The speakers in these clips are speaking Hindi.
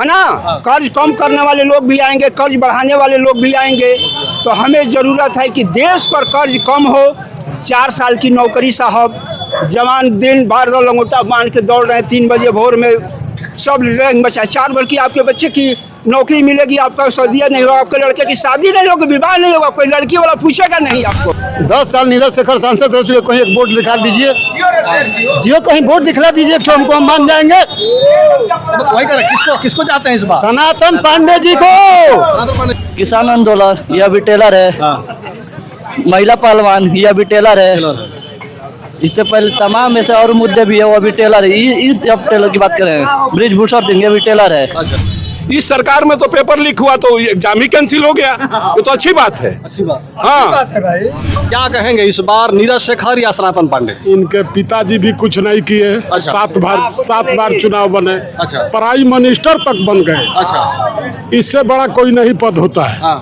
है ना। कर्ज कम करने वाले लोग भी आएंगे, कर्ज बढ़ाने वाले लोग भी आएंगे। तो हमें ज़रूरत है कि देश पर कर्ज कम हो। 4 साल की नौकरी साहब, जवान दिन भर लंगोटा बांध के दौड़ रहे हैं, 3 बजे भोर में सब रैंक बचा। 4 वर्ष की आपके बच्चे की नौकरी मिलेगी, आपका शादी नहीं होगा, आपके लड़के की शादी नहीं होगी, विवाह नहीं होगा, कोई लड़की वाला पूछेगा नहीं आपको। 10 साल नीरज शेखर सांसद रह चुके, कहीं एक बोर्ड दिखा दीजिए, जियो कहीं बोर्ड दिखला दीजिए तो हमको हम मान जाएंगे। वही कर, किसको चाहते हैं इस बार? सनातन पांडे जी को। किसान आंदोलन, यह भी टेलर है। महिला पहलवान, यह भी टेलर है। इससे पहले तमाम ऐसे और मुद्दे भी है, वो भी टेलर है। इस अब टेलर की बात करें, ब्रिजभूषण सिंह, ये भी टेलर है। इस सरकार में तो पेपर लीक हुआ तो एग्जाम ही कैंसिल हो गया, ये तो अच्छी बात है। अच्छी बात। हाँ, क्या कहेंगे इस बार, नीरज शेखर या सनातन पांडे? इनके पिताजी भी कुछ नहीं किए। अच्छा। 7 बार चुनाव बने। अच्छा। प्राइम मिनिस्टर तक बन गए। अच्छा। इससे बड़ा कोई नहीं पद होता है। हाँ।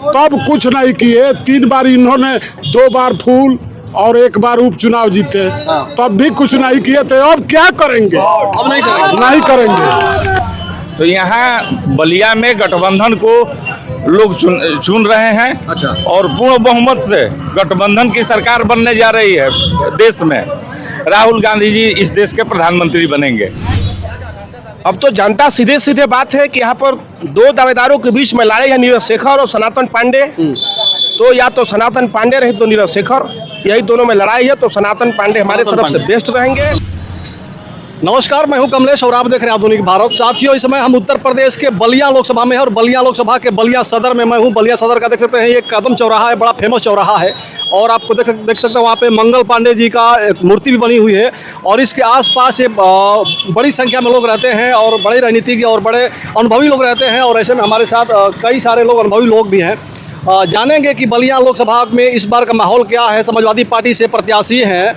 तब कुछ नहीं किए। 3 बार इन्होंने 2 बार फूल और 1 बार उपचुनाव जीते, तब भी कुछ नहीं किए। तो अब क्या करेंगे? अब नहीं करेंगे। नहीं करेंगे। तो यहाँ बलिया में गठबंधन को लोग चुन रहे हैं। अच्छा। और पूर्ण बहुमत से गठबंधन की सरकार बनने जा रही है देश में। राहुल गांधी जी इस देश के प्रधानमंत्री बनेंगे। अब तो जनता सीधे सीधे बात है कि यहाँ पर 2 दावेदारों के बीच में लड़ाई है, नीरज शेखर और सनातन पांडे। तो या तो सनातन पांडे रहे तो नीरज शेखर, यही दोनों में लड़ाई है। तो सनातन पांडे हमारे तरफ से बेस्ट रहेंगे। नमस्कार, मैं हूं कमलेश और आप देख रहे हैं आधुनिक भारत। साथियों, इस समय हम उत्तर प्रदेश के बलिया लोकसभा में हैं और बलिया लोकसभा के बलिया सदर में मैं हूं। बलिया सदर का देख सकते हैं, ये कदम चौराहा है, बड़ा फेमस चौराहा है। और आपको देख सकते हैं वहाँ पे मंगल पांडे जी का एक मूर्ति भी बनी हुई है। और इसके आसपास ये बड़ी संख्या में लोग रहते हैं और बड़े राजनीतिज्ञ और बड़े अनुभवी लोग रहते हैं। और ऐसे में हमारे साथ कई सारे लोग अनुभवी लोग भी हैं। जानेंगे कि बलिया लोकसभा में इस बार का माहौल क्या है। समाजवादी पार्टी से प्रत्याशी हैं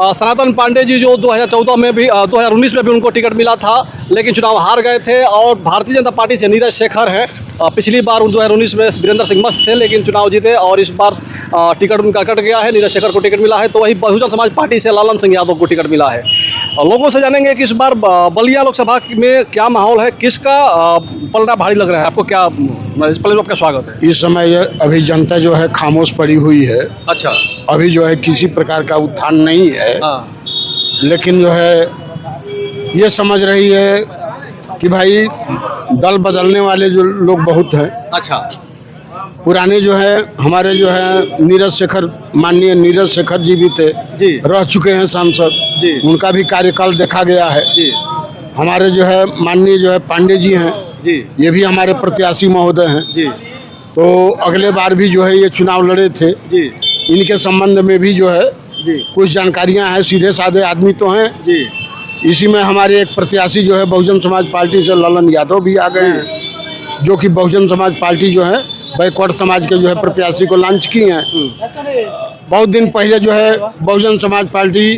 सनातन पांडे जी, जो 2014 में भी 2019 में भी उनको टिकट मिला था, लेकिन चुनाव हार गए थे। और भारतीय जनता पार्टी से नीरज शेखर हैं। पिछली बार 2019 में वीरेंद्र सिंह मस्त थे, लेकिन चुनाव जीते और इस बार टिकट उनका कट गया है। नीरज शेखर को टिकट मिला है। तो वही बहुजन समाज पार्टी से लालन सिंह यादव को टिकट मिला है। लोगों से जानेंगे कि इस बार बलिया लोकसभा में क्या माहौल है, किसका पलड़ा भारी लग रहा है। आपको क्या, पहले आपका स्वागत है। इस समय अभी जनता जो है खामोश पड़ी हुई है। अच्छा। अभी जो है किसी प्रकार का उत्थान नहीं है। लेकिन जो है ये समझ रही है कि भाई दल बदलने वाले जो लोग बहुत हैं। अच्छा। पुराने जो है हमारे जो है नीरज शेखर, माननीय नीरज शेखर जी भी थे, रह चुके हैं सांसद, उनका भी कार्यकाल देखा गया है। हमारे जो है माननीय जो है पांडे जी हैं, ये भी हमारे प्रत्याशी महोदय हैं। तो अगले बार भी जो है ये चुनाव लड़े थे। इनके संबंध में भी जो है कुछ जानकारियां हैं। सीधे साधे आदमी तो हैं। इसी में हमारे एक प्रत्याशी जो है बहुजन समाज पार्टी से ललन यादव भी आ गए हैं, जो कि बहुजन समाज पार्टी जो है बैकवर्ड समाज के जो है प्रत्याशी को लॉन्च की हैं। बहुत दिन पहले जो है बहुजन समाज पार्टी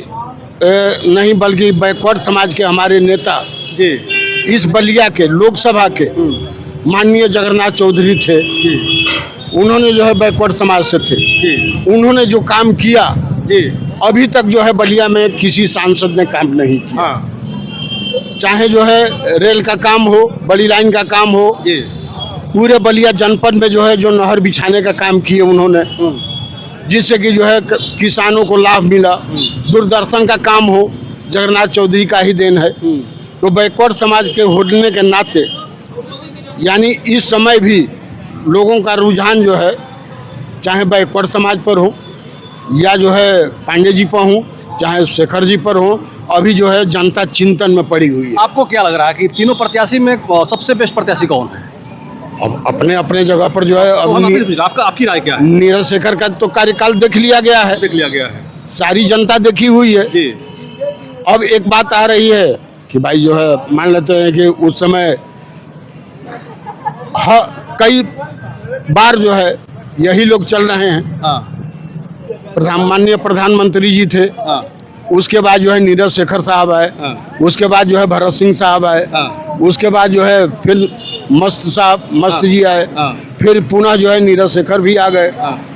नहीं बल्कि बैकवर्ड समाज के हमारे नेता इस बलिया के लोकसभा के माननीय जगन्नाथ चौधरी थे। उन्होंने जो है बैकवर्ड समाज से थे। उन्होंने जो काम किया अभी तक जो है बलिया में किसी सांसद ने काम नहीं किया। चाहे जो है रेल का काम हो, बड़ी लाइन का काम हो, पूरे बलिया जनपद में जो है जो नहर बिछाने का काम किए उन्होंने, जिससे कि जो है किसानों को लाभ मिला। दूरदर्शन का काम हो, जगन्नाथ चौधरी का ही देन है। तो बैकवर्ड समाज के होने के नाते यानी इस समय भी लोगों का रुझान जो है चाहे बैकवर्ड समाज पर हो या जो है पांडे जी पर हो, चाहे शेखर जी पर हो, अभी जो है जनता चिंतन में पड़ी हुई है। आपको क्या लग रहा है कि तीनों प्रत्याशी में सबसे बेस्ट प्रत्याशी कौन है? अब अपने अपने जगह पर जो है आपकी राय क्या है? नीरज शेखर का तो कार्यकाल देख लिया गया है। सारी जनता देखी हुई है। अब एक बात आ रही है कि भाई जो है मान लेते हैं कि उस समय कई बार जो है यही लोग चल रहे हैं। माननीय प्रधानमंत्री जी थे, उसके बाद जो है नीरज शेखर साहब आए, उसके बाद जो है भरत सिंह साहब आए, उसके बाद जो है फिर मस्त जी आए, फिर पुनः जो है नीरज शेखर भी आ गए।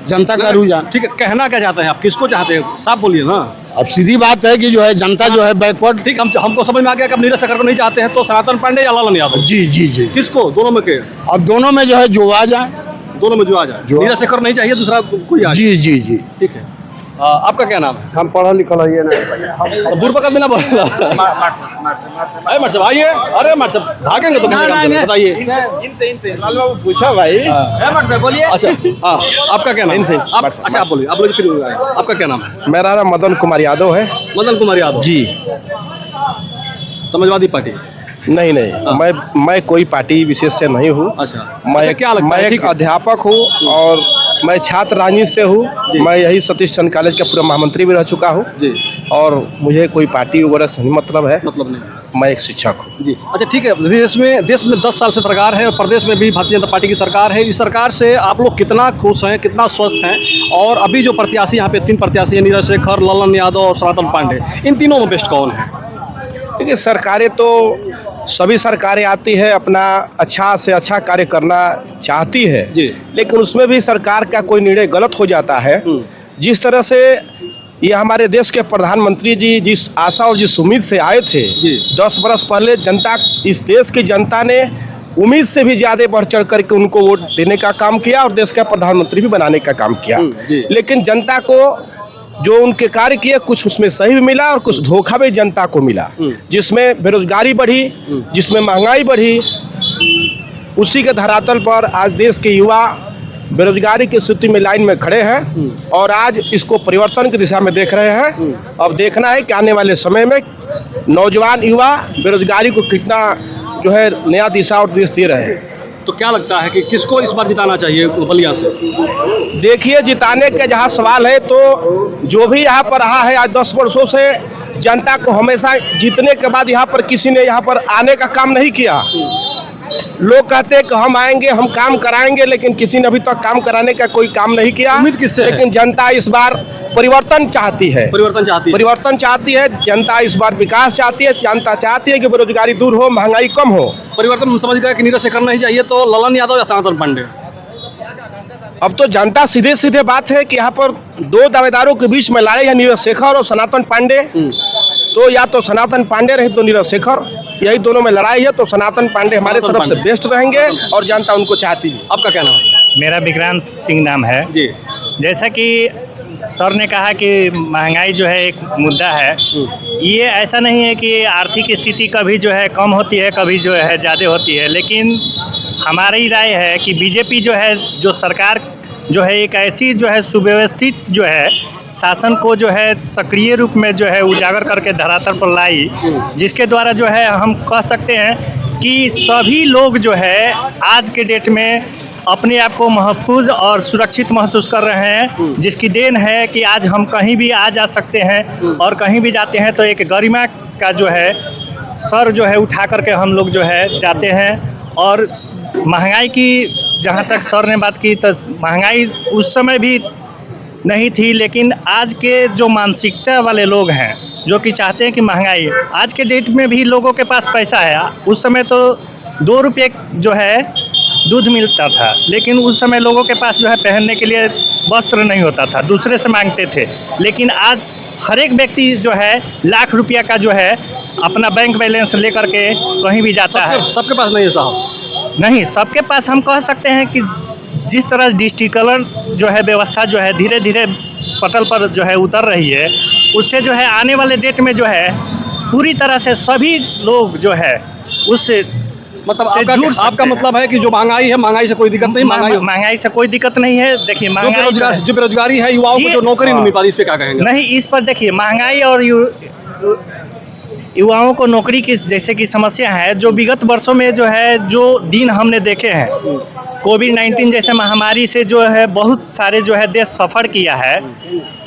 जनता का रुझान। ठीक है, कहना क्या चाहते हैं आप, किसको चाहते हैं, साफ बोलिए ना। अब सीधी बात है कि जो है जनता जो है बैकवर्ड। ठीक, हमको समझ में आ गया कि अब नीरज शेखर को नहीं चाहते हैं, तो सनातन पांडे या ललन यादव? जी जी जी। किसको? दोनों में के? अब दोनों में जो है जो आ जाए, दोनों में जो आ जाए। नीरज शेखर नहीं चाहिए, दूसरा कोई आ जाए। जी जी जी। ठीक है। आपका क्या नाम है? हम पढ़ा लिखा है ना। दूर पकड़ में ना बोलना। अरे मर्द साहब आइए। अरे मर्द साहब भागेंगे तो कैसे काम चलेगा? बताइए। इनसे लाल बाबू पूछा भाई। मर्द साहब बोलिए। अच्छा हाँ, आपका क्या नाम? इनसे अच्छा आप बोलिए, आप लोग फिर आपका क्या नाम है? मेरा नाम मदन कुमार यादव है। मदन कुमार यादव जी। समाजवादी पार्टी? नहीं नहीं, मैं कोई पार्टी विशेष से नहीं हूँ। अच्छा, मैं क्या लगता मैं है? एक ठीक है। अध्यापक हूँ और मैं छात्र राजनीति से हूँ। मैं यही सतीश चंद्र कॉलेज का पूरा महामंत्री भी रह चुका हूँ जी। और मुझे कोई पार्टी वगैरह से नहीं मतलब है। मतलब नहीं। मैं एक शिक्षक हूँ। जी अच्छा ठीक है। देश में 10 साल से सरकार है और प्रदेश में भी भारतीय जनता पार्टी की सरकार है। इस सरकार से आप लोग कितना खुश हैं, कितना स्वस्थ हैं? और अभी जो प्रत्याशी यहाँ पे 3 प्रत्याशी हैं, नीरज शेखर, ललन यादव और सनातन पांडे, इन तीनों में बेस्ट कौन है? देखिए, सरकारें तो सभी सरकारें आती है, अपना अच्छा से अच्छा कार्य करना चाहती है जी। लेकिन उसमें भी सरकार का कोई निर्णय गलत हो जाता है। जिस तरह से ये हमारे देश के प्रधानमंत्री जी जिस आशा और जिस उम्मीद से आए थे, 10 बरस पहले जनता, इस देश की जनता ने उम्मीद से भी ज़्यादा बढ़ चढ़ करके उनको वोट देने का काम किया और देश का प्रधानमंत्री भी बनाने का काम किया। लेकिन जनता को जो उनके कार्य किए, कुछ उसमें सही भी मिला और कुछ धोखा भी जनता को मिला। जिसमें बेरोजगारी बढ़ी, जिसमें महंगाई बढ़ी, उसी के धरातल पर आज देश के युवा बेरोजगारी की स्थिति में लाइन में खड़े हैं और आज इसको परिवर्तन की दिशा में देख रहे हैं। अब देखना है कि आने वाले समय में नौजवान युवा बेरोजगारी को कितना जो है नया दिशा और देश दे रहे हैं। तो क्या लगता है कि किसको इस बार जिताना चाहिए बलिया से? देखिए, जिताने के जहाँ सवाल है तो जो भी यहाँ पर रहा है आज 10 वर्षों से, जनता को हमेशा जीतने के बाद यहाँ पर किसी ने यहाँ पर आने का काम नहीं किया। लोग कहते हैं कि हम आएंगे, हम काम कराएंगे, लेकिन किसी ने अभी तक काम कराने का कोई काम नहीं किया। उम्मीद किससे है? लेकिन जनता इस बार परिवर्तन चाहती है। परिवर्तन चाहती है जनता। इस बार विकास चाहती है जनता। चाहती है कि बेरोजगारी दूर हो, महंगाई कम हो। परिवर्तन हम समझ गए कि नीरज शेखर नहीं चाहिए, तो ललन यादव या सनातन पांडे? अब तो जनता सीधे सीधे बात है कि यहाँ पर 2 दावेदारों के बीच में लड़ाई है, नीरज शेखर और सनातन पांडे। तो या तो सनातन पांडे रहे तो नीरज शेखर, यही दोनों में लड़ाई है। तो सनातन पांडे हमारे तरफ से बेस्ट रहेंगे और जनता उनको चाहती है। आपका क्या नाम है? मेरा विक्रांत सिंह नाम है जी। जैसा कि सर ने कहा कि महंगाई जो है एक मुद्दा है। ये ऐसा नहीं है कि आर्थिक स्थिति कभी जो है कम होती है, कभी जो है ज़्यादा होती है, लेकिन हमारी राय है कि बीजेपी जो है, जो सरकार जो है, एक ऐसी जो है सुव्यवस्थित जो है शासन को जो है सक्रिय रूप में जो है उजागर करके धरातल पर लाई, जिसके द्वारा जो है हम कह सकते हैं कि सभी लोग जो है आज के डेट में अपने आप को महफूज और सुरक्षित महसूस कर रहे हैं, जिसकी देन है कि आज हम कहीं भी आ जा सकते हैं और कहीं भी जाते हैं तो एक गरिमा का जो है सर जो है उठा करके हम लोग जो है जाते हैं। और महंगाई की जहाँ तक सर ने बात की, तो महंगाई उस समय भी नहीं थी, लेकिन आज के जो मानसिकता वाले लोग हैं जो कि चाहते हैं कि महंगाई, आज के डेट में भी लोगों के पास पैसा है। उस समय तो 2 रुपये जो है दूध मिलता था, लेकिन उस समय लोगों के पास जो है पहनने के लिए वस्त्र नहीं होता था, दूसरे से मांगते थे। लेकिन आज हर एक व्यक्ति जो है लाख रुपया का जो है अपना बैंक बैलेंस लेकर के कहीं भी जाता है। सबके पास नहीं है साहब? नहीं, सबके पास हम कह सकते हैं कि जिस तरह डिजिटलीकरण जो है व्यवस्था जो है धीरे धीरे पटल पर जो है उतर रही है, उससे जो है आने वाले डेट में जो है पूरी तरह से सभी लोग जो है उससे मतलब आपका मतलब है कि जो महंगाई है, महंगाई से कोई दिक्कत नहीं? महंगाई से कोई दिक्कत नहीं है। देखिए, महंगाई जो बेरोजगारी है, युवाओं को जो नौकरी नहीं मिल पा रही, इस पे क्या कहेंगे? नहीं, इस पर देखिए, महंगाई और युवाओं को नौकरी की जैसे कि समस्या है, जो विगत वर्षों में जो है जो दिन हमने देखे हैं, कोविड-19 जैसे महामारी से जो है बहुत सारे जो है देश सफ़र किया है,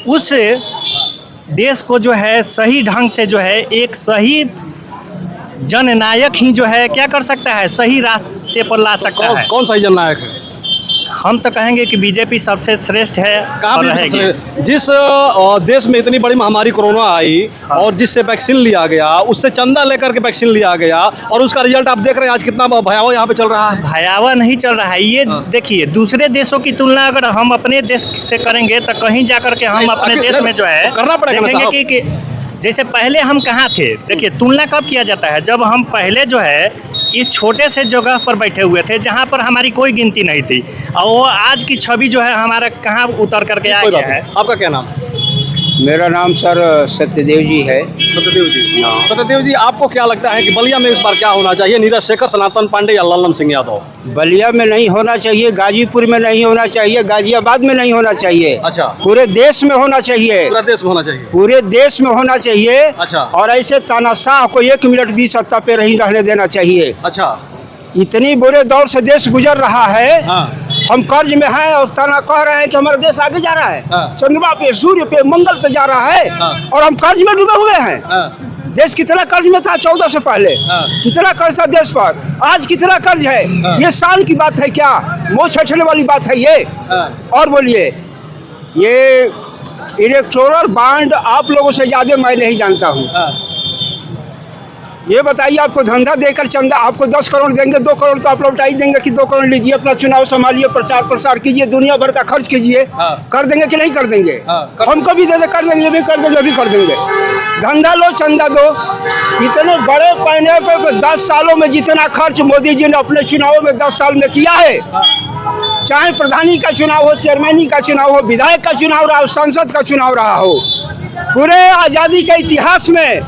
उस देश को जो है सही ढंग से जो है एक सही जननायक ही जो है क्या कर सकता है, सही रास्ते पर ला सकता है। कौन सा जननायक है? हम तो कहेंगे कि बीजेपी सबसे श्रेष्ठ है कहाँ और भी रहेगी। जिस देश में इतनी बड़ी महामारी कोरोना आई और जिससे वैक्सीन लिया गया, उससे चंदा लेकर के वैक्सीन लिया गया और उसका रिजल्ट आप देख रहे हैं आज कितना भयावह यहाँ पे चल रहा है। भयावह नहीं चल रहा है ये। देखिए, दूसरे देशों की तुलना अगर हम अपने देश से करेंगे तो कहीं जाकर के हम अपने देश में जो है करना पड़ेगा ना देखेंगे कि जैसे पहले हम कहाँ थे। देखिए, तुलना कब किया जाता है, जब हम पहले जो है इस छोटे से जगह पर बैठे हुए थे जहाँ पर हमारी कोई गिनती नहीं थी, और वो आज की छवि जो है हमारा कहाँ उतर करके आ गया है। आपका क्या नाम? मेरा नाम सर सत्यदेव जी है। सत्यदेव जी। सत्यदेव जी, आपको क्या लगता है कि बलिया में इस बार क्या होना चाहिए, नीरज शेखर, सनातन पांडे या लल्लम सिंह यादव? बलिया में नहीं होना चाहिए, गाजीपुर में नहीं होना चाहिए, गाजियाबाद में नहीं होना चाहिए। अच्छा। पूरे देश में होना चाहिए, पूरा देश में होना चाहिए। पूरे देश में होना चाहिए। अच्छा। और ऐसे तानाशाह को 1 मिनट भी सत्ता पे नहीं रहने देना चाहिए। अच्छा। इतनी बुरे दौर से देश गुजर रहा है। हाँ। हम कर्ज में हैं और ताना कह रहे हैं कि हमारा देश आगे जा रहा है। हाँ। चंद्रमा पे, सूर्य पे, मंगल पे जा रहा है। हाँ। और हम कर्ज में डूबे हुए हैं। हाँ। देश कितना कर्ज में था 14 से पहले? हाँ। कितना कर्ज था देश पर? आज कितना कर्ज है? हाँ। ये शान की बात है क्या? मोह छठने वाली बात है ये? हाँ। और बोलिए, ये इलेक्टोरल बॉन्ड आप लोगों से ज्यादा मैं नहीं जानता हूँ। हाँ। ये बताइए, आपको धंधा देकर चंदा आपको 10 करोड़ देंगे, 2 करोड़ तो आप लौटाई देंगे कि 2 करोड़ लीजिए, अपना चुनाव संभालिए, प्रचार प्रसार कीजिए, दुनिया भर का खर्च कीजिए। हाँ। कर देंगे कि नहीं कर देंगे? हाँ। हमको भी दे दे, कर देंगे, ये भी कर देंगे, ये भी कर देंगे। धंधा लो, चंदा दो। इतने बड़े पैमाने पर 10 सालों में जितना खर्च मोदी जी ने अपने चुनावों में 10 साल में किया है, चाहे प्रधानी का चुनाव हो, चेयरमैनी का चुनाव हो, विधायक का चुनाव रहा हो, सांसद का चुनाव रहा हो, पूरे आज़ादी के इतिहास में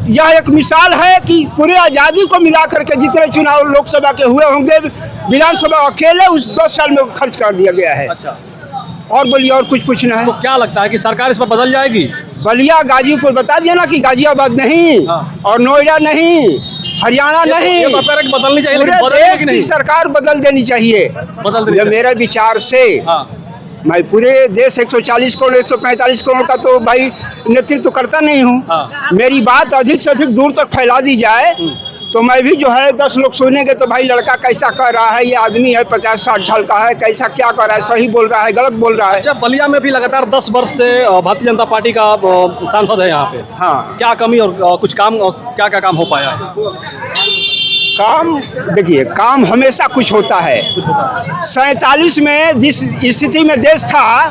यह एक मिसाल है कि पूरे आज़ादी को मिला करके जितने चुनाव लोकसभा के हुए होंगे, विधानसभा अकेले उस 10 साल में खर्च कर दिया गया है। अच्छा। और बोलिए, और कुछ पूछना है? तो क्या लगता है कि सरकार इस पर बदल जाएगी? बलिया, गाजीपुर बता दिया ना कि गाजियाबाद नहीं। हाँ। और नोएडा नहीं, हरियाणा नहीं, ये तो बदलनी चाहिए, लेकिन पूरे बदलेगी देश कि नहीं? की सरकार बदल देनी चाहिए। बदल देनी ये चाहिए। मेरे विचार से। हाँ। मैं पूरे देश 140 करोड़ 145 करोड़ का तो भाई नेतृत्व करता नहीं हूँ। हाँ। मेरी बात अधिक से अधिक दूर तक फैला दी जाए तो मैं भी जो है 10 लोग सुनेंगे तो भाई लड़का कैसा कर रहा है, ये आदमी है 50-60 साल का है, कैसा क्या कर रहा है, सही बोल रहा है, गलत बोल रहा है। अच्छा, बलिया में भी लगातार 10 वर्ष से भारतीय जनता पार्टी का सांसद है यहाँ पे। हाँ। क्या कमी और कुछ काम, क्या क्या काम हो पाया है? काम, देखिए, काम हमेशा कुछ होता है। 47 में जिस स्थिति में देश था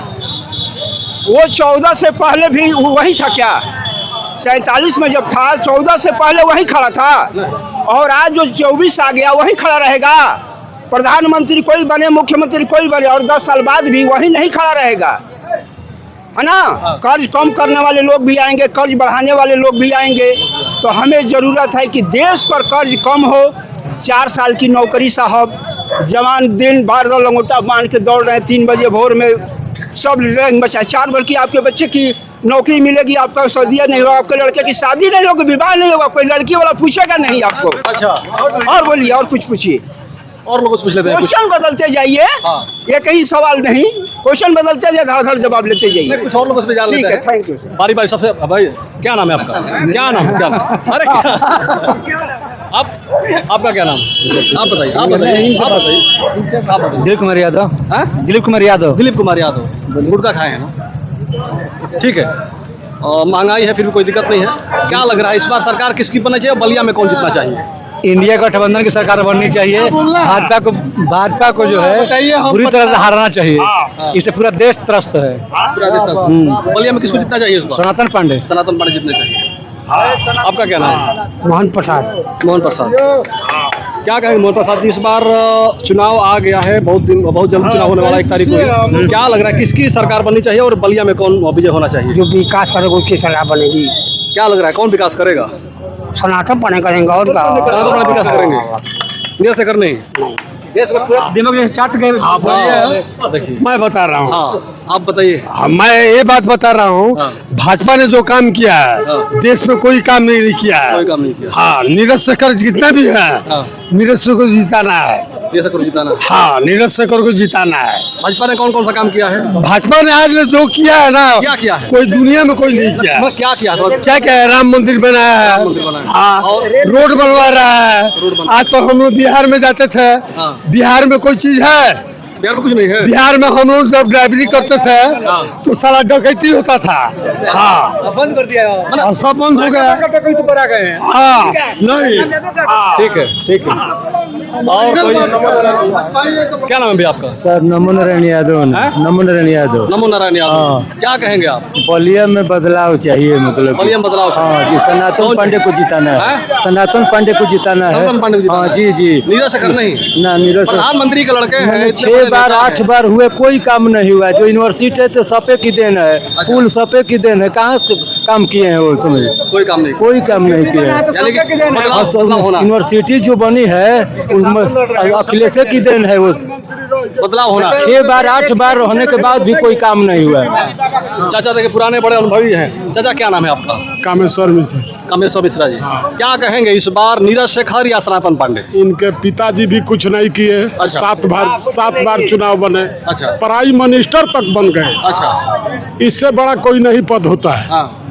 वो 14 से पहले भी वही था क्या? 47 में जब था 14 से पहले वही खड़ा था, और आज जो 24 आ गया वही खड़ा रहेगा। प्रधानमंत्री कोई बने, मुख्यमंत्री कोई बने, और 10 साल बाद भी वही नहीं खड़ा रहेगा, है ना? कर्ज कम करने वाले लोग भी आएंगे, कर्ज बढ़ाने वाले लोग भी आएंगे। तो हमें ज़रूरत है कि देश पर कर्ज कम हो। 4 साल की नौकरी साहब, जवान दिन भर लंगोटा बांध के दौड़ रहे हैं, 3 बजे भोर में सब रैंक बचा। 4 वर्ष की आपके बच्चे की नौकरी मिलेगी, आपका शादियाँ नहीं होगा, आपके लड़के की शादी नहीं होगी, विवाह नहीं होगा, कोई लड़की वाला पूछेगा नहीं आपको। अच्छा। और बोलिए, और कुछ पूछिए। और लोगों से पूछ लेते हैं कुछ। क्वेश्चन बदलते जाइए। हाँ। ये कहीं सवाल नहीं, क्वेश्चन बदलते जाइए, धड़ जवाब लेते नहीं, जाइए। कुछ और लोगों से भी जान ठीक लेते है, हैं। Thank you sir. बारी बारी सबसे, भाई क्या नाम है आपका? क्या नाम है? क्या नाम? अरे क्या? आपका क्या नाम? आप बताइए, आप बताइए, आप बताइए, आप बताइए। दिलीप कुमार यादव। हाँ? दिलीप कुमार यादव। दिलीप कुमार यादव। गुटखा खाए हैं ना? ठीक है। महंगाई है फिर भी कोई दिक्कत नहीं है। क्या लग रहा है इस बार सरकार किसकी बनना चाहिए, बलिया में कौन जीतना चाहिए? इंडिया गठबंधन की सरकार बननी चाहिए। भाजपा को जो है बुरी तरह से हराना चाहिए। इससे पूरा देश त्रस्त है। पूरा देश। बलिया में किसको जीतना चाहिए इस बार? सनातन पांडे। सनातन पांडे जीतने चाहिए। आपका क्या नाम है? मोहन प्रसाद। मोहन प्रसाद। क्या कहेंगे मोहन प्रसाद जी, इस बार चुनाव आ गया है, बहुत जल्द चुनाव होने वाला 1 तारीख को। क्या लग रहा है किसकी सरकार बननी चाहिए और बलिया में कौन विजय होना चाहिए? जो विकास करेगा उसकी सरकार बनेगी। क्या लग रहा है कौन विकास करेगा? सनातन पांडे करेंगे और क्या? सनातन पांडे विकास करेंगे, नीरज शेखर नहीं। देश को पूरा दिमाग में चाट गए। देखिए, मैं बता रहा हूँ। हाँ, आप बताइए। मैं ये बात बता रहा हूँ, हाँ। भाजपा ने जो काम किया है हाँ। देश में कोई काम नहीं किया है। कोई काम नहीं किया। हाँ, नीरज शेखर जितना भी है, हाँ। नीरज शेखर को जिताना है। नीरज शेखर को जिताना। हाँ, नीरज शेखर को जिताना है। भाजपा ने कौन कौन सा काम किया है? भाजपा ने आज जो किया है ना, क्या किया है? कोई दुनिया में कोई नहीं किया है। मतलब क्या किया? क्या क्या है? राम मंदिर बनाया है। मंदिर बनाया है। हाँ, और रोड बनवा रहा है। रोड बना- आज तो हम लोग बिहार में जाते थे, हाँ। बिहार में कोई चीज है? बिहार में कुछ नहीं है। बिहार में हम लोग जब ड्राइवरी करते थे तो सारा डकैती होता था। हाँ, बंद कर दिया और सब बंद हो गया। तो पर आ गए हैं। हाँ, नहीं। ठीक है, ठीक है। और कोई क्या नाम है भैया आपका? सर नमो नारायण यादव। नमो नारायण यादव। नमो नारायण यादव। क्या कहेंगे आप? बलिया में बदलाव चाहिए, मतलब बलिया में बदलाव चाहिए। हाँ जी, सनातन पांडे को जिताना है। सनातन पांडे को जिताना है। सनातन पांडे को जिताना हाँ है। जी जी। नीरज शेखर नहीं ना, नीरज प्रधानमंत्री के लड़के हैं। 6 बार 8 बार हुए, कोई काम नहीं हुआ। जो यूनिवर्सिटी है तो सपे की देन है, पुल सपे की देन है। कहाँ से काम किए हैं वो? समझ कोई काम नहीं, कोई काम नहीं किए हैं। यानी कि बदलाव होना, यूनिवर्सिटी जो बनी है उसमें अखिलेश की देन है। वो बदलाव होना। 6 बार 8 बार होने के बाद भी कोई काम नहीं हुआ। चाचा देखिए पुराने बड़े अनुभवी हैं। चाचा क्या नाम है आपका? कामेश्वर मिश्र। कामेश्वर मिश्रा जी। क्या कहेंगे इस बार नीरज शेखर या सनातन पांडे? इनके पिताजी भी कुछ नहीं किए। 7 बार चुनाव बने। अच्छा। प्राइम मिनिस्टर तक बन गए। अच्छा। इससे बड़ा कोई नहीं पद होता है। हाँ।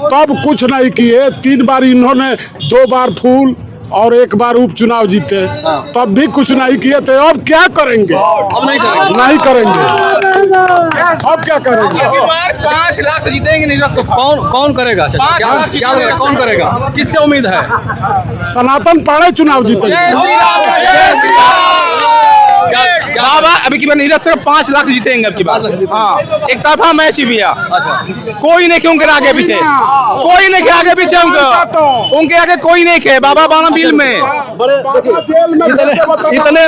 तब कुछ नहीं किए। 3 बार इन्होंने 2 बार फूल और 1 बार उपचुनाव जीते। तब भी कुछ नहीं किए थे। अब क्या करेंगे? अब नहीं करेंगे। नहीं करेंगे। अब क्या करेंगे? 5 लाख जीतेंगे नीरज शेखर। कौन करेगा? चाचा क्या लगेगा? कौन करेगा? किससे उम्मीद है? सनातन पांडे चुनाव जीतेंगे। बाबा अभी की बार नीरज शेखर 5 लाख जीतेंगे अब की बार। हाँ, एक तरफा मैच ही भैया। कोई नहीं उनके आगे पीछे, कोई नहीं आगे पीछे उनके आगे कोई नहीं खे। बाबा बाना बिल में इतने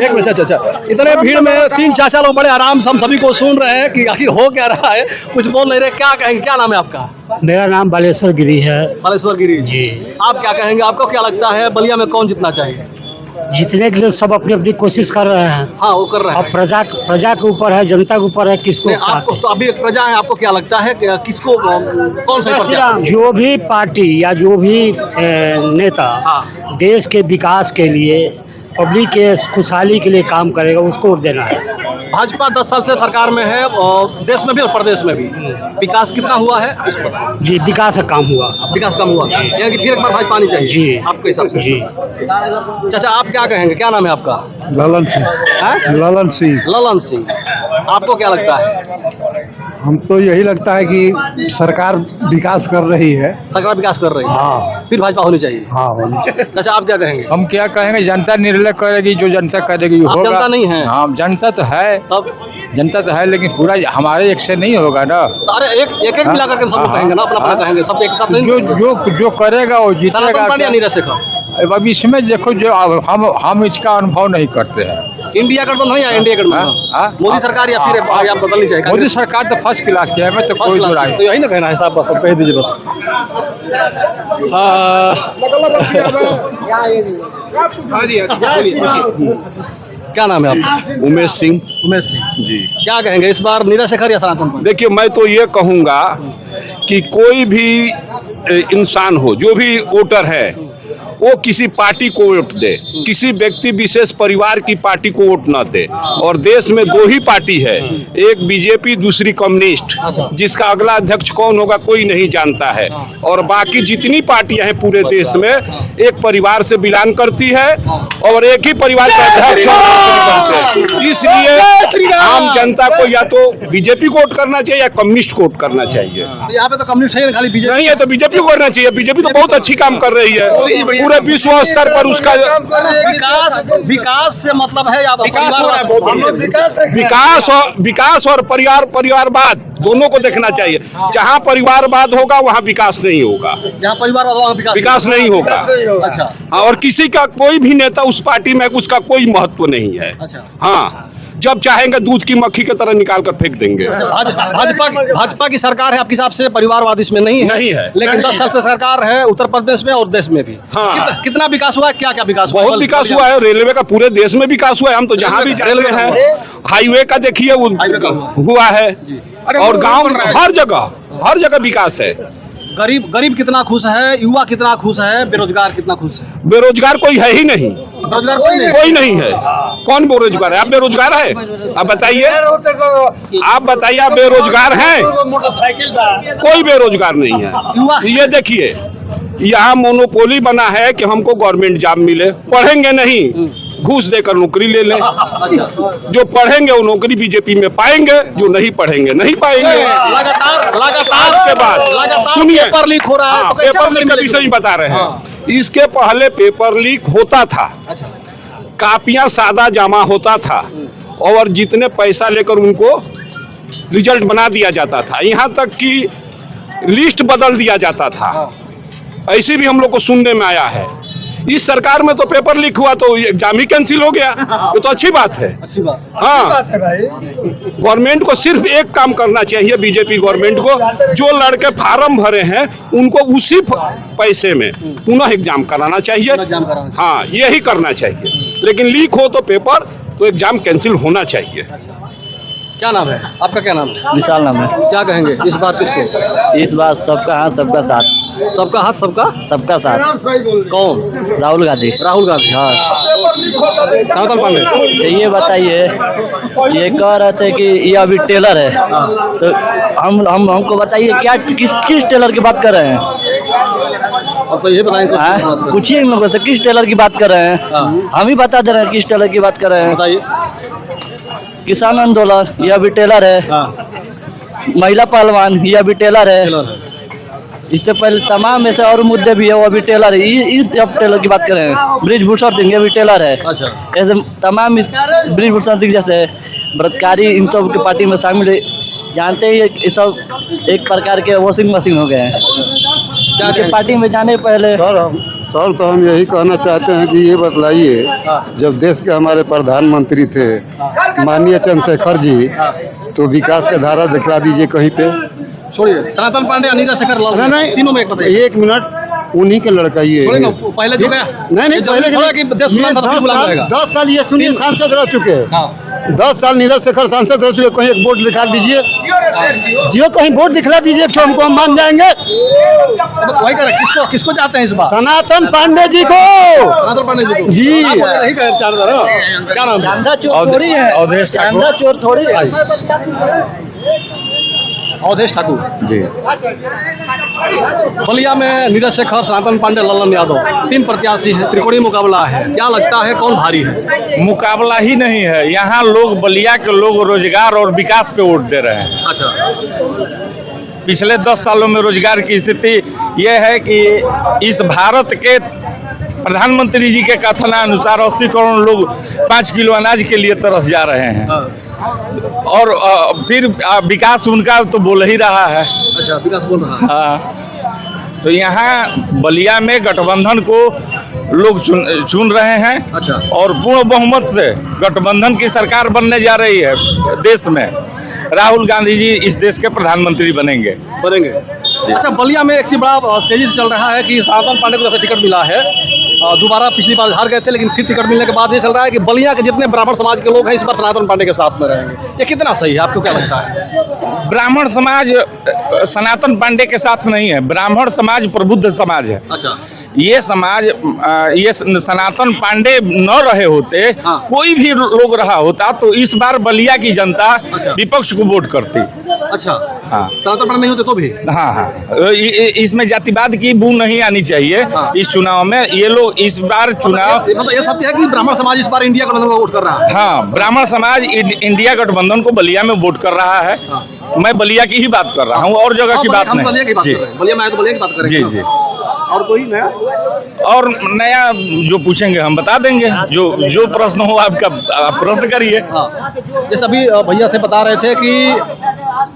एक मिनट चाचा, इतने भीड़ में 3 चाचा लोग बड़े आराम से हम सभी को सुन रहे हैं कि आखिर हो क्या रहा है, कुछ बोल नहीं रहे। क्या कहेंगे? क्या नाम है आपका? मेरा नाम बालेश्वर गिरी है। बालेश्वर गिरी जी। आप क्या कहेंगे? आपको क्या लगता है बलिया में कौन जीतना चाहिए? जीतने के लिए सब अपनी अपनी कोशिश कर रहे हैं। हाँ, वो कर रहे हैं। अब प्रजा के ऊपर है, जनता के ऊपर है, किसको नहीं, आपको तो अभी एक प्रजा है, आपको क्या लगता है कि किसको कौन सा प्रत्याशी? जो भी पार्टी या जो भी नेता देश के विकास के लिए, पब्लिक के खुशहाली के लिए काम करेगा उसको वोट देना है। भाजपा 10 साल से सरकार में है और देश में भी और प्रदेश में भी विकास कितना हुआ है इस पर? जी, विकास का काम हुआ। विकास कम हुआ, यानी कि फिर एक बार भाजपा आनी चाहिए जी आपके हिसाब से? जी। चाचा आप क्या कहेंगे? क्या नाम है आपका? ललन सिंह। ललन सिंह। ललन सिंह। आपको क्या लगता है? हम तो यही लगता है कि सरकार विकास कर रही है। सरकार विकास कर रही है। हाँ। फिर भाजपा होनी चाहिए। हाँ। चाचा आप क्या कहेंगे? हम क्या कहेंगे? जनता निर्णय करेगी, जो जनता करेगी आप होगा। जनता नहीं है? हाँ, जनता तो है। तब जनता तो है, लेकिन पूरा हमारे एक से नहीं होगा ना। अरे एक मिला करके सब लोग कहेंगे ना, अपना अपना कहेंगे, सब एक साथ नहीं। जो करेगा वो सनातन जीतेगा। पांडे या नीरज शेखर? अब इसमें देखो, जो हम इसका अनुभव नहीं करते हैं। इंडिया गठबंधन नहीं या एनडीए गठबंधन? मोदी सरकार या फिर या बदलनी चाहिए? मोदी सरकार तो फर्स्ट क्लास की है, मैं तो कोई बुराई तो यही ना कहना है साहब, बस अब कह दीजिए बस। क्या नाम है आपका? उमेश सिंह। उमेश सिंह जी। क्या कहेंगे इस बार नीरज शेखर या सनातन पांडे? देखिए, मैं तो ये कहूँगा कि कोई भी इंसान हो, जो भी वोटर है, वो किसी पार्टी को वोट दे, किसी व्यक्ति विशेष परिवार की पार्टी को वोट न दे। और देश में 2 ही पार्टी है, एक बीजेपी, दूसरी कम्युनिस्ट, जिसका अगला अध्यक्ष कौन होगा कोई नहीं जानता है। और बाकी जितनी पार्टियां हैं पूरे देश में, एक परिवार से बिलोंग करती है और एक ही परिवार का अध्यक्ष करते हैं। इसलिए आम जनता को या तो बीजेपी को वोट करना चाहिए या कम्युनिस्ट को वोट करना चाहिए। तो यहाँ पे तो कम्युनिस्ट है, खाली बीजेपी नहीं है तो बीजेपी को करना चाहिए। बीजेपी तो बहुत अच्छी काम कर रही है, पूरे विश्व स्तर पर उसका विकास से मतलब है या विकास और परिवारवाद दोनों को देखना चाहिए। जहाँ परिवारवाद होगा वहाँ विकास नहीं होगा, जहाँ परिवार वहाँ विकास नहीं होगा। अच्छा। हाँ, और किसी का कोई भी नेता उस पार्टी में उसका कोई महत्व नहीं है। अच्छा। हाँ, जब चाहेंगे दूध की मक्खी की तरह निकाल कर फेंक देंगे। भाजपा की सरकार है, आपके हिसाब से परिवारवाद इसमें नहीं है? नहीं है। लेकिन 10 साल से सरकार है उत्तर प्रदेश में और देश में भी। हाँ। कितना विकास हुआ है? क्या क्या विकास हुआ? बहुत विकास हुआ है। रेलवे का पूरे देश में विकास हुआ है। हम तो जहाँ भी रेलवे है, हाईवे का देखिए हुआ है। और गाँव हर जगह विकास है। गरीब कितना खुश है, युवा कितना खुश है, बेरोजगार कितना खुश है? बेरोजगार कोई है ही नहीं। बेरोजगार कोई नहीं है। कौन बेरोजगार है? आप बेरोजगार है? आप बताइए, आप बेरोजगार हैं? कोई बेरोजगार नहीं है। ये देखिए, यहाँ मोनोपोली बना है कि हमको गवर्नमेंट जॉब मिले। पढ़ेंगे नहीं, घूस देकर नौकरी ले लें। जो पढ़ेंगे वो नौकरी बीजेपी में पाएंगे, जो नहीं पढ़ेंगे नहीं पाएंगे। लगातार के बाद सुनिए पेपर लीक हो रहा है, तो कैसे पेपर नौकरी लीक का मिलेगी? विषय बता रहे हैं। इसके पहले पेपर लीक होता था, कापियां सादा जमा होता था और जितने पैसा लेकर उनको रिजल्ट बना दिया जाता था, यहाँ तक कि लिस्ट बदल दिया जाता था। ऐसे भी हम लोग को सुनने में आया है। इस सरकार में तो पेपर लीक हुआ तो एग्जाम ही कैंसिल हो गया, ये तो अच्छी बात है। हाँ, गवर्नमेंट को सिर्फ एक काम करना चाहिए, बीजेपी गवर्नमेंट को, जो लड़के फार्म भरे हैं उनको उसी पैसे में पुनः एग्जाम कराना चाहिए। हाँ, यही करना चाहिए। लेकिन लीक हो तो पेपर, तो एग्जाम कैंसिल होना चाहिए। क्या नाम है आपका? क्या नाम है? विशाल नाम है। क्या कहेंगे इस बार किसको? इस बार सबका हाथ सबका साथ। सबका हाथ सबका साथ। कौन? राहुल गांधी। राहुल गांधी। हाँ। सनातन पांडे। चाहिए बताइए, ये कह रहे थे कि ये अभी टेलर है, तो हमको बताइए क्या किस टेलर की बात कर रहे हैं? अब तो ये बताएं पूछिए इन लोगों से किस टेलर की बात कर रहे हैं। हम ही बता दे रहे हैं किस टेलर की बात कर रहे हैं। बताइए। किसान आंदोलन, ये अभी टेलर है। महिला पहलवान, ये अभी टेलर है। इससे पहले तमाम ऐसे और मुद्दे भी है, वो अभी टेलर है। इस अब टेलर की बात कर रहे हैं। बृजभूषण सिंह, ये भी टेलर है। ऐसे तमाम बृजभूषण सिंह जैसे बलात्कारी इन सब की पार्टी में शामिल है। जानते ही ये सब एक प्रकार के वॉशिंग मशीन हो गए हैं। क्या पार्टी में जाने पहले सर तो हम यही कहना चाहते हैं कि ये बतलाइए, जब देश के हमारे प्रधानमंत्री थे माननीय चंद्रशेखर जी, तो विकास का धारा दिखला दीजिए कहीं पे। छोड़िए, सनातन पांडे, नीरज शेखर लाल, नहीं, तीनों में एक बताइए। एक मिनट, उन्हीं के लड़का ये छोड़िए ना, पहले जो गया नहीं पहले थोड़ा कि देश गुलाम था, फिर गुलाम रहेगा। 10 साल ये सुनिए सांसद रह चुके हैं। 10 साल नीरज शेखर सांसद रह चुके। कहीं एक बोर्ड दिखा दीजिए, जियो कहीं बोर्ड दिखला दीजिए, हमको हम मान जाएंगे। वही कर, किसको चाहते हैं इस बार? सनातन पांडे जी को। सनातन पांडे जी को जी। यही कह चाह रहा था। क्या नाम है? चांदा चोर थोड़ी है। चांदा चोर थोड़ी है। अवधेश ठाकुर जी। बलिया में नीरज शेखर, सनातन पांडे, ललन यादव, 3 प्रत्याशी है। त्रिकोणीय मुकाबला है। क्या लगता है कौन भारी है? मुकाबला ही नहीं है, यहाँ लोग, बलिया के लोग रोजगार और विकास पे वोट दे रहे हैं। अच्छा। पिछले 10 सालों में रोजगार की स्थिति यह है कि इस भारत के प्रधानमंत्री जी के कथनानुसार 80 करोड़ लोग 5 किलो अनाज के लिए तरस जा रहे हैं। और फिर विकास उनका तो बोल ही रहा है। अच्छा, विकास बोल रहा है। हाँ, तो यहाँ बलिया में गठबंधन को लोग चुन रहे हैं। अच्छा। और पूर्ण बहुमत से गठबंधन की सरकार बनने जा रही है देश में। राहुल गांधी जी इस देश के प्रधानमंत्री बनेंगे। अच्छा, बलिया में एक चीज बड़ा तेजी से चल रहा है कि सनातन पांडे को टिकट मिला है। दोबारा पिछली बार हार गए थे, लेकिन फिर टिकट मिलने के बाद ये चल रहा है कि बलिया के जितने ब्राह्मण समाज के लोग हैं इस बार सनातन पांडे के साथ में रहेंगे। ये कितना सही है, आपको क्या लगता है? ब्राह्मण समाज सनातन पांडे के साथ नहीं है। ब्राह्मण समाज प्रबुद्ध समाज है। अच्छा। ये समाज, ये सनातन पांडे न रहे होते, कोई भी लोग रहा होता, तो इस बार बलिया की जनता विपक्ष को वोट करती। अच्छा। हाँ, सनातन पांडे नहीं होते तो भी। हाँ, इसमें जातिवाद की बू नहीं आनी चाहिए। इस चुनाव में ये लोग इस बार चुनाव, मतलब ये सत्य है कि ब्राह्मण समाज इस बार इंडिया गठबंधन को वोट कर रहा है। हाँ, ब्राह्मण समाज इंडिया गठबंधन को बलिया में वोट कर रहा है। मैं बलिया की ही बात कर रहा हूँ, और जगह की बात नहीं। बलिया की बात कर रहे हैं। बलिया में आए तो बलिया की बात करेंगे। जी। और कोई नया? और नया जो पूछेंगे हम बता देंगे। जो प्रश्न हो आपका, आप प्रश्न करिए। जैसे अभी भैया थे बता रहे थे कि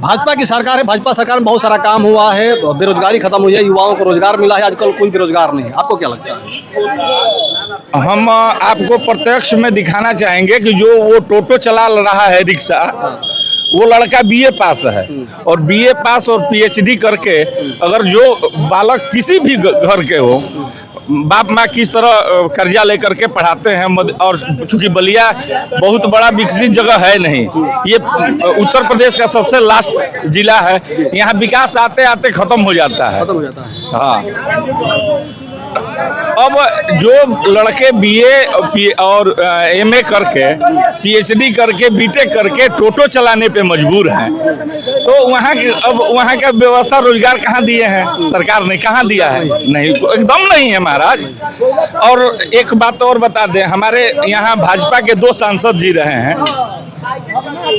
भाजपा की सरकार है, भाजपा सरकार में बहुत सारा काम हुआ है, बेरोजगारी खत्म हुई है, युवाओं को रोजगार मिला है, आजकल कोई बेरोजगार नहीं है। आपको क्या लगता है? हम आपको प्रत्यक्ष में दिखाना चाहेंगे कि जो वो टोटो चला रहा है, रिक्शा, वो लड़का बीए पास है। और बीए पास और पीएचडी करके अगर जो बालक किसी भी घर के हो, बाप माँ किस तरह कर्जा लेकर के पढ़ाते हैं। और चूंकि बलिया बहुत बड़ा विकसित जगह है नहीं, ये उत्तर प्रदेश का सबसे लास्ट जिला है। यहाँ विकास आते आते खत्म हो जाता है। खत्म हो जाता है। हाँ, अब जो लड़के बीए और एमए करके पीएचडी करके बीटेक करके टोटो चलाने पे मजबूर हैं, तो वहाँ का व्यवस्था रोजगार कहाँ दिए हैं सरकार ने? कहाँ दिया है? नहीं, एकदम नहीं है महाराज। और एक बात और बता दें, हमारे यहाँ भाजपा के 2 सांसद जी रहे हैं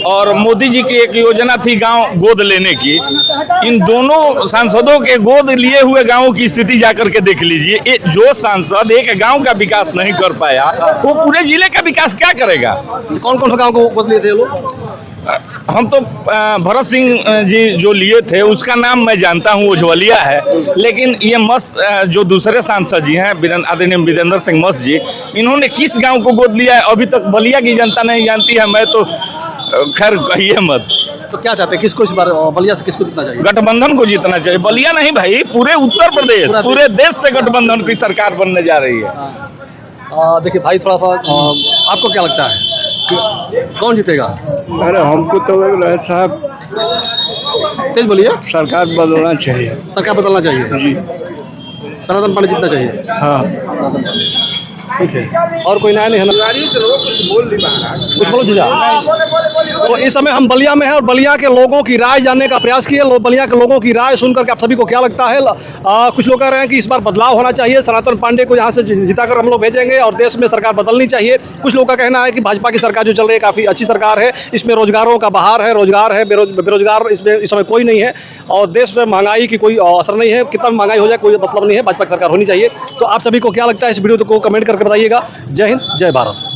और मोदी जी की एक योजना थी गांव गोद लेने की। इन दोनों सांसदों के गोद लिए हुए गांवों की स्थिति जाकर के देख लीजिए। जो सांसद एक गांव का विकास नहीं कर पाया, वो पूरे जिले का विकास क्या करेगा? कौन कौन सा गांव को गोद लिए थे लोग? हम तो भरत सिंह जी जो लिए थे उसका नाम मैं जानता हूँ, उज्ज्वलिया है। लेकिन ये जो दूसरे सांसद जी हैं, आदरणीय वीरेंद्र सिंह मस्त जी, इन्होंने किस गांव को गोद लिया है अभी तक बलिया की जनता नहीं जानती है। मैं तो खैर कहिए मत। तो क्या चाहते हैं, किसको इस बार बलिया से किसको जीतना चाहिए? गठबंधन को जीतना चाहिए, बलिया नहीं भाई, पूरे उत्तर प्रदेश, पूरे देश से गठबंधन की सरकार बनने जा रही है। देखिए भाई, थोड़ा सा आपको क्या लगता है कौन जीतेगा? अरे हमको तो लग रहा है साहब, तेज बोलिए। सरकार बदलना चाहिए। सरकार बदलना चाहिए जी। सनातन पांडे जीतना चाहिए। हाँ, ठीक है। और कोई नया नहीं है ना? कुछ बोलो जीजा। तो इस समय हम बलिया में हैं और बलिया के लोगों की राय जानने का प्रयास किए। बलिया के लोगों की राय सुनकर के आप सभी को क्या लगता है? कुछ लोग कह रहे हैं कि इस बार बदलाव होना चाहिए, सनातन पांडे को यहाँ से जिताकर हम लोग भेजेंगे और देश में सरकार बदलनी चाहिए। कुछ लोगों का कहना है कि भाजपा की सरकार जो चल रही है काफ़ी अच्छी सरकार है, इसमें रोजगारों का बहार है, रोजगार है, बेरोजगार इसमें इस समय कोई नहीं है और देश में महंगाई की कोई असर नहीं है। कितना महंगाई हो जाए कोई मतलब नहीं है, भाजपा की सरकार होनी चाहिए। तो आप सभी को क्या लगता है इस वीडियो को कमेंट करके बताइएगा। जय हिंद, जय भारत।